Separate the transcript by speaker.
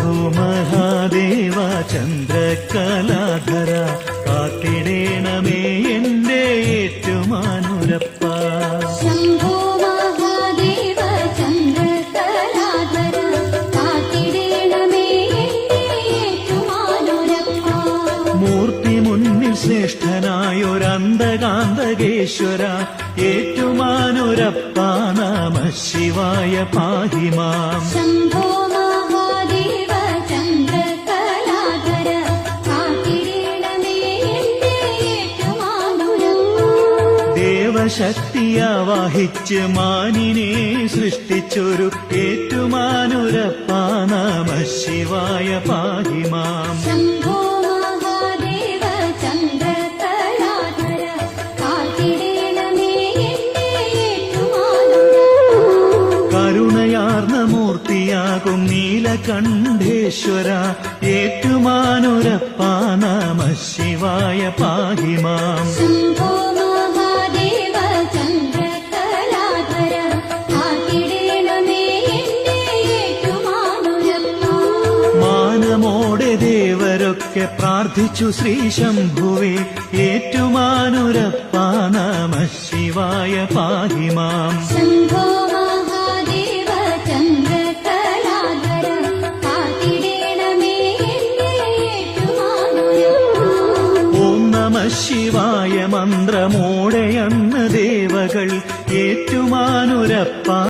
Speaker 1: ശംഭോ മഹാദേവ ചന്ദ്രകലാധര കാത്തിടേണമേ എന്റെ ഏറ്റുമാനൂരപ്പ.
Speaker 2: ശംഭോ മഹാദേവ ചന്ദ്രകലാധര കാത്തിടേണമേ എന്റെ ഏറ്റുമാനൂരപ്പ.
Speaker 1: മൂർത്തി മുന്നിൽ ശ്രേഷ്ഠനായൊരന്തകാന്തകേശ്വര ഏറ്റുമാനൂരപ്പ നമഃ ശിവായ പാഹി മാം.
Speaker 2: ശംഭോ മഹാദേവ ചന്ദ്രകലാധര കാത്തിടേണമേ എന്റെ ഏറ്റുമാനൂരപ്പ.
Speaker 1: ദേവശക്തിയാവാഹിച്ച് മാനിനെ സൃഷ്ടിച്ചൊരു ഏറ്റുമാനൂരപ്പ നമഃ ശിവായ പാഹി മാം.
Speaker 2: ശംഭോ മഹാദേവ ചന്ദ്രകലാധര കാത്തിടേണമേ എന്റെ ഏറ്റുമാനൂരപ്പ.
Speaker 1: കരുണയാർന്ന മൂർത്തിയാകും നീലകണ്ഠേശ്വര ഏറ്റുമാനൂരപ്പ നമഃ ശിവായ പാഹി മാം.
Speaker 2: ശംഭോ മഹാദേവ ചന്ദ്രകലാധര കാത്തിടേണമേ എന്റെ ഏറ്റുമാനൂരപ്പ.
Speaker 1: മാനമോടെ ദേവരൊക്കെ പ്രാർത്ഥിച്ചു ശ്രീ ശംഭുവേ ഏറ്റുമാനൂരപ്പ നമഃ ശിവായ പാഹി മാം.
Speaker 2: ശംഭോ മഹാദേവ ചന്ദ്രകലാധര കാത്തിടേണമേ എന്റെ ഏറ്റുമാനൂരപ്പ.
Speaker 1: ഓം നമഃ ശിവായ മന്ത്രമോടെയന്ന് ദേവകൾ ഏറ്റുമാനൂരപ്പ